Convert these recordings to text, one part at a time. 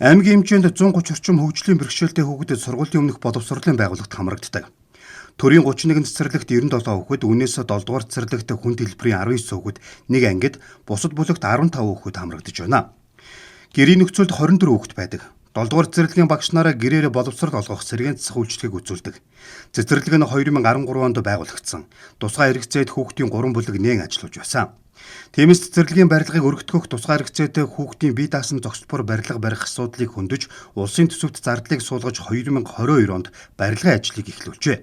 Аймгийн хэмжээнд 130 орчим хөгжлийн бэрхшээлтэй хүүхдэд сургуулийн өмнөх боловсролын байгууллагт хамрагддаг. Төрийн 31 цэцэрлэгт 97 хүүхэд, үнээс 7 дугаар цэцэрлэгт хүнд хэлбэрийн 19 хүүхэд, нэг ангид бусад бүлэгт 15 хүүхэд хамрагдаж байна. Гэрийн нөхцөлд 24 хүүхэд байдаг. 7 дугаар цэцэрлэгийн багш нараа гэрээрээ боловсрол олгох сэргээн засах үйлчлэгийг үзүүлдэг. Цэцэрлэг нь 2013 онд байгуулагдсан. Тусгай хэрэгцээд хүүхдийн 3 бүлэг нээн ажиллаж байсан. Тиймээс цэцэрлэгийн барилгыг өргөтгөх, тусгай хэрэгцээтэй хүүхдийн бие даасан зохицбор барилга барих асуудлыг хөндөж, улсын төсөвт зардлыг суулгаж 2022 онд барилгын ажлыг эхлүүлжээ.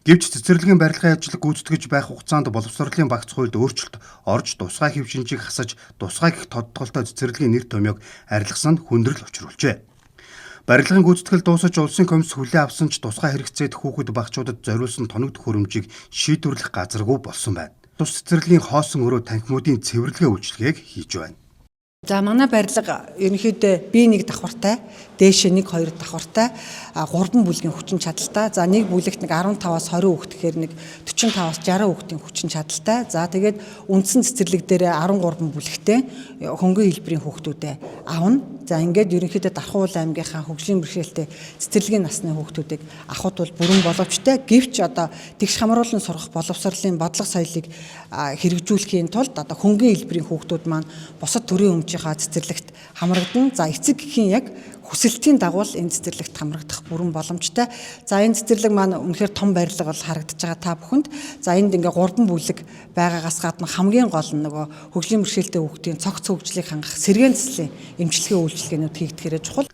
Гэвч цэцэрлэгийн барилгын ажил гүйцэтгэж байх хугацаанд боловсролын багц хуульд өөрчлөлт орж, тусгай хэв шинжийг хасаж, тусгай гэх тодтголтой цэцэрлэгийн нэр томьёог арилгасан нь хүндрэл учруулжээ. Барилгын гүйцэтгэл дуусаж, улсын комисс хүлээн авсан ч тусгай хэрэгцээд хүүхэд багчуудад зориулсан тоног төхөөрөмжийг шийдвэрлэх газаргүй болсон байна. Тус цэцэрлэгийн хоосон өрөө танхимуудын цэвэрлэгээ үйлчилгээг хийж байна. За манай барилга ерөнхийдөө бие нэг давхартай, дээшээ 1-2 давхартай, 3 бүлгийн хүчин чадалтай. За нэг бүлэгт 15-аас 20 хүүхэд гэхээр 45-аас 60 хүүхдийн хүчин чадалтай. За тэгээд үндсэн цэцэрлэг дээр 13 бүлэгтэй хөнгөн хэлбэрийн хүүхдүүдээ авна. За ингээд ерөнхийдөө Дархан аймгийнхаа хөгжлийн бэрхшээлтэй цэцэрлэгийн насны хүүхдүүдийг авахд бол бүрэн боломжтой. Гэвч одоо тэгш хамруулан сурах боловсролын бодлого соёлыг хэрэгжүүлэхийн тулд одоо хөнгөн хэлбэрийн хүүхдүүд маань бусад төрийн өмчийнхаа цэцэрлэгт хамрагдана. За эцэг гэхийн яг хүсэлтийн дагуу энэ цэцэрлэгт хамрагдах бүрэн боломжтой. За энэ цэцэрлэг маань үнэхээр том барилга бол харагдаж байгаа та бүхэнд. За энд ингээ 3 бүлэг байгаагаас гадна хамгийн гол нь нөгөө хөгжлийн бэрхшээлтэй хүүхдийн цогц хөгжлийг хангах сэргээн заслын эмчилгээ үйлчилгээнүүд хийгдэхээрээ чухал.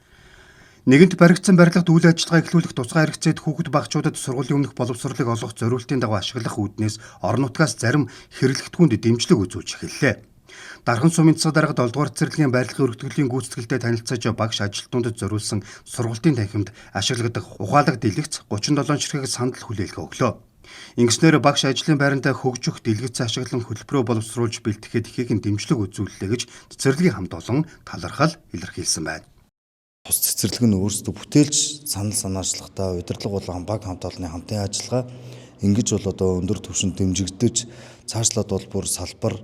Нэгэнт баригдсан барилгад үйл ажиллагаа эхлүүлэх, тусгай хэрэгцээд хүүхэд багчуудад сургуулийн өмнөх боловсролыг олгох зорилтын дагуу ашиглах үүднээс орон нутгаас зарим хэрэглэгдэхүүнд дэмжлэг үзүүлж эхэллээ. Дархан сумын цэцэг дарга 7 дугаар цэцэрлэгийн барилгын өргөтгөлийн гүйцэтгэлтэй танилцаж, багш ажилтнуудад зориулсан сургалтын танхимд ашигладаг ухаалаг дэлгэц 37 ширхэг сандал хүлээлгэ өглөө. Ингэснээр багш ажлын байранд хөгжих дэлгэц ашиглан хөтөлбөрөө боловсруулж бэлтгэхэд ихээхэн дэмжлэг үзүүллээ гэж цэцэрлэгийн хамт олон талархал илэрхийлсэн байна. Тус цэцэрлэг нь өөрсдөө бүтээлч санал санаачлагтай удирдлага болон баг хамт олонны хамтын ажиллагаа ингэж бол одоо өндөр түвшинд дэмжигдэж цаашлаад бол бүр салбар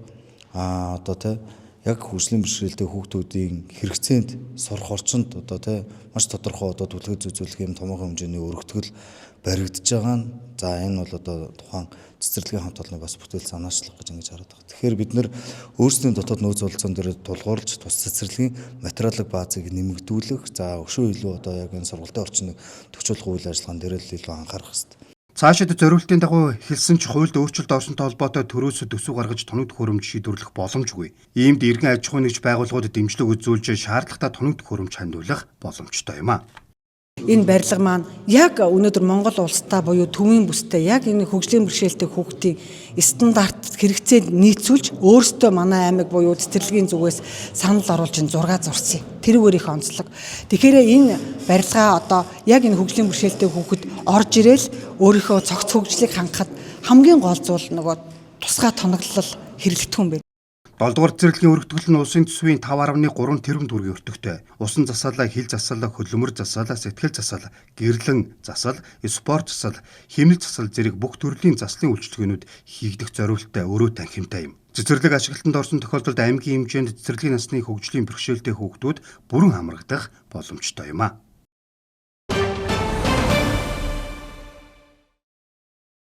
одоо яг хөгжлийн бэрхшээлтэй хүүхдүүдийн хэрэгцээнд сурах орчинд одоо маш тодорхой одоо түлхэж үзүүлэх юм томоохон хэмжээний өргөтгөл баригдаж байгаа нь. За энэ бол одоо тухайн цэцэрлэгийн хамт олонны бас бүтээл санаачлах гэж ингэж хараад байгаа. Тэгэхээр бид нэр өөрсдийн дотоод нөөц болцоон дээр тулгуурлаж тус цэцэрлэгийн материалын баазыг нэмэгдүүлэх, за өшөө илүү одоо яг энэ сургалтын орчныг төвчүүлэх үйл ажиллагаан дээр л илүү анхаарах хэрэгтэй. Цаашид зориултын дагуу хэлсэн ч хуульд өөрчлөлт орсонтой холбоотой төрөөс төсөв гаргаж тоног төхөөрөмж шийдвэрлэх боломжгүй. Иймд иргэн аж ахуйн нэгж байгууллагууд дэмжлэг үзүүлж шаардлагатай тоног төхөөрөмж хандуулах боломжтой юм а. Энэ барилга маань яг өнөөдөр Монгол улстай буюу төвийн бүстэй яг энэ хөгжлийн бэрхшээлтэй хүүхдийн стандарт хэрэгцээнд нийцүүлж өөрсдөө манай аймаг буюу цэцэрлэгийн зүгээс санал оруулж энэ 6 зурсан. Тэрүүгээр их онцлог. Тэгэхээр энэ барилгаа одоо яг энэ хөгжлийн бэрхшээлтэй хүүхэд орж ирээл өөрийнхөө цогц хөгжлийг хангахад хамгийн гол зүйл нөгөө тусгай тоноглол хэрэглэгдэхүүн байна. 7 дугаар цэцэрлэгийн өргөтгөл нь улсын төсвийн 5.3 тэрбум төгрөгийн өртөгтэй. Усан засаалаа, хил засаалаа, хөдөлмөр засаалаа, сэтгэл засаал, гэрлэн засаал, спорт засаал, хэмнэл засаал зэрэг бүх төрлийн заслын үйлчилгээнүүд хийгдэх зорилттой өрөө танхимтай юм. Цэцэрлэг ашиглалтанд орсон тохиолдолд аймгийн хэмжээнд цэцэрлэгийн насны хөгжлийн бэрхшээлтэй хүүхдүүд бүрэн хамрагдах боломжтой юм а.